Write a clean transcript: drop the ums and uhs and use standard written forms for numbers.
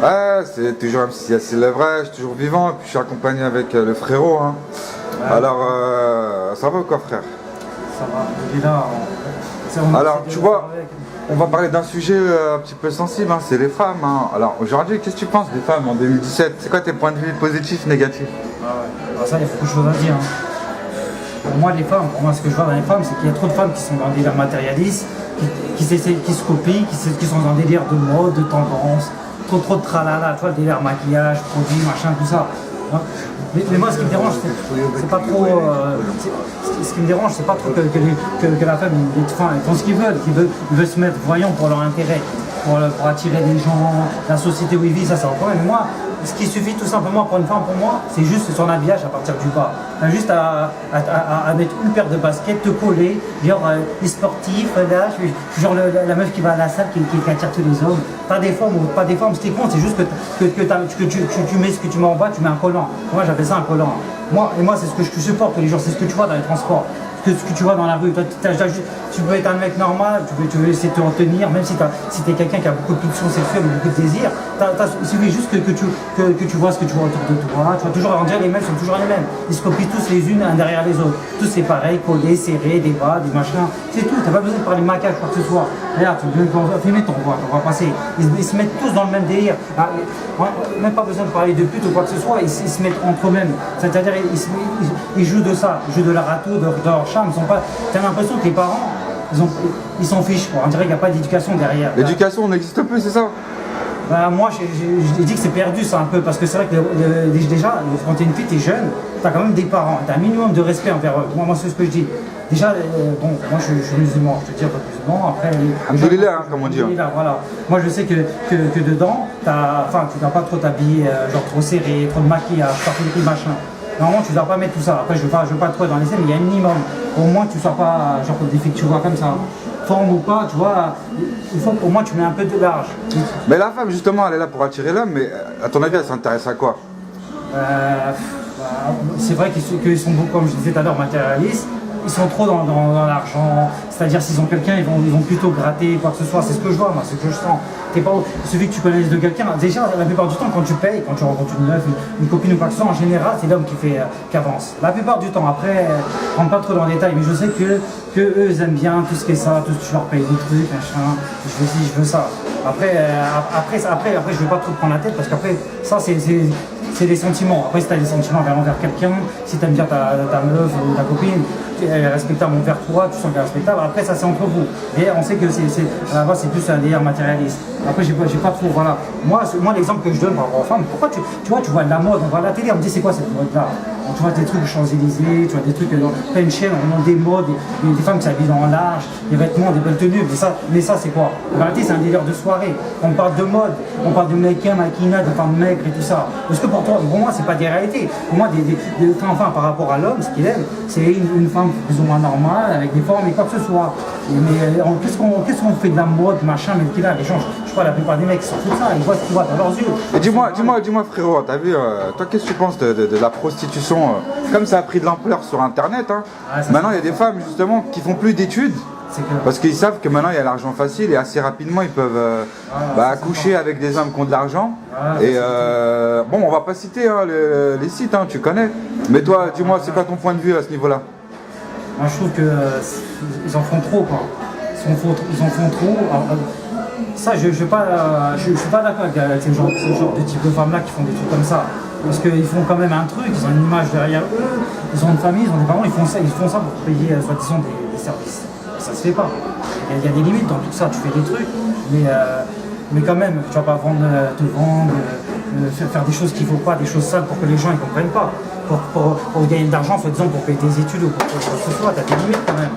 Ouais, c'est toujours MC, c'est le vrai, je suis toujours vivant, et puis je suis accompagné avec le frérot. Hein. Ouais. Alors, ça va ou quoi, frère? Ça va, il est là. Alors, tu vois, on va parler d'un sujet un petit peu sensible, hein, c'est les femmes. Hein. Alors, aujourd'hui, qu'est-ce que tu penses des femmes en 2017? C'est quoi tes points de vue positifs, négatifs? Ah ouais. Ah, ça, il y a beaucoup de choses à dire. Hein. Pour moi, les femmes, pour moi, ce que je vois dans les femmes, c'est qu'il y a trop de femmes qui sont dans des délire matérialistes, qui se copient, qui sont dans un délire de mode, de tendance, trop de tralala, tu vois, le délire maquillage, produits, machin, tout ça. Hein. Mais moi, ce qui me dérange, c'est pas trop. Ce qui me dérange, c'est pas trop que la femme, ils font ce qu'ils veulent, ils veulent se mettre voyants pour leur intérêt, pour attirer les gens, la société où ils vivent, ça c'est encore. Mais moi, ce qui suffit tout simplement pour une femme, pour moi, c'est juste son habillage à partir du bas. T'as juste à mettre une paire de baskets, te coller, genre les sportifs, là, je suis genre la meuf qui va à la salle, qui attire tous les hommes. Pas des formes ou pas des formes, ce qui compte, c'est juste que tu mets ce que tu mets en bas, tu mets un collant. Moi, j'appelle ça un collant. Moi, c'est ce que je supporte tous les jours, c'est ce que tu vois dans les transports. Ce que tu vois dans la rue, toi, tu peux être un mec normal, tu veux essayer de te retenir, même si t'es quelqu'un qui a beaucoup de pulsions sexuelles ou beaucoup de désirs, il suffit juste que tu vois ce que tu vois autour de toi. Tu vois, toujours, on dirait les mêmes sont toujours les mêmes. Ils se copient tous les unes derrière les autres. Tous c'est pareil, collés, serrés, des bas, des machins. C'est tout, t'as pas besoin de parler de maquillage, quoi que ce soit. Regarde, tu veux filmer ton voix, on va passer. Ils se mettent tous dans le même délire. Même pas besoin de parler de pute ou quoi que ce soit, ils se mettent entre eux-mêmes. C'est-à-dire, ils jouent de ça, ils jouent de leur atout, de leur charme. T'as l'impression que les parents, ils s'en fichent, quoi. On dirait qu'il n'y a pas d'éducation derrière. L'éducation n'existe plus, c'est ça? Bah, moi, j'ai dit que c'est perdu ça un peu, parce que c'est vrai que déjà, quand t'es une fille, t'es jeune, t'as quand même des parents, t'as un minimum de respect envers eux. Moi c'est ce que je dis. Déjà, bon, moi je suis musulman, je te dis pas musulman, après... Alhamdoulilah, hein, comme on dit. Voilà. Moi je sais que dedans, tu dois pas trop t'habiller, genre trop serré, trop de maquillage, pas trop de machin. Normalement, tu ne dois pas mettre tout ça. Après, je veux pas trop dans les scènes, mais il y a un minimum. Au moins, tu ne sois pas genre des filles que tu vois comme ça. Forme ou pas, tu vois, il faut qu'au moins tu mets un peu de large. Mais la femme, justement, elle est là pour attirer l'homme, mais à ton avis, elle s'intéresse à quoi? C'est vrai qu'ils sont beaucoup, comme je disais tout à l'heure, matérialistes. Ils sont trop dans l'argent, c'est-à-dire s'ils ont quelqu'un, ils vont plutôt gratter, quoi que ce soit, c'est ce que je vois, moi, c'est ce que je sens. Il suffit que tu connaisses de quelqu'un, déjà la plupart du temps quand tu payes, quand tu rencontres une meuf, une copine ou quoi que ce soit, en général c'est l'homme qui avance. La plupart du temps, après, je rentre pas trop dans le détail, mais je sais que eux ils aiment bien tout ce qui est ça, tout ce que tu leur payes des trucs, machin, je veux ça. Après, je vais pas trop te prendre la tête parce qu'après, ça c'est des sentiments. Après, si tu as des sentiments envers quelqu'un, si tu aimes bien ta meuf ou ta copine, elle est respectable envers toi, tu sens qu'elle est respectable, après ça c'est entre vous. Et on sait que à la base c'est plus un délire matérialiste. Après j'ai pas trop, voilà. Moi l'exemple que je donne par rapport aux femmes, pourquoi tu vois de la mode, on voit la télé, on me dit c'est quoi cette mode là? Tu vois des trucs aux Champs-Élysées, tu vois des trucs dans plein de chaînes, on a des modes, des femmes qui s'habillent en large, des vêtements, des belles tenues, mais ça c'est quoi? En réalité c'est un délire de soirée. On parle de mode, on parle de mannequins, maquina, de femmes maigres et tout ça. Parce que pour moi c'est pas des réalités. Pour moi enfin par rapport à l'homme, ce qu'il aime, c'est une femme plus ou moins normale, avec des formes et quoi que ce soit. Mais qu'est-ce qu'on fait de la mode, machin, mais qu'il a, les gens, je crois la plupart des mecs qui sortent de ça, ils voient ce qu'ils voient dans leurs yeux. Et dis-moi frérot, t'as vu, toi qu'est-ce que tu penses de la prostitution comme ça a pris de l'ampleur sur internet, hein, maintenant il y a des femmes justement qui font plus d'études. Parce qu'ils savent que maintenant il y a l'argent facile et assez rapidement ils peuvent coucher avec des hommes qui ont de l'argent. Et bon, on va pas citer hein, les sites, hein, tu connais. Mais toi, dis-moi, c'est quoi ton point de vue à ce niveau-là? Moi je trouve qu'ils en font trop, quoi. Ils en font trop. Alors, ça, je suis pas d'accord avec ce genre de type de femmes-là qui font des trucs comme ça. Parce qu'ils font quand même un truc, ils ont une image derrière eux, ils ont une famille, ils ont des parents, ils font ça pour payer soi-disant des services. Ça se fait pas. Il y a des limites dans tout ça, tu fais des trucs, mais quand même, tu vas pas te vendre, faire des choses qu'il ne faut pas, des choses sales pour que les gens ne comprennent pas. Pour gagner de l'argent, soi-disant pour payer tes études ou quoi que ce soit, tu as des limites quand même.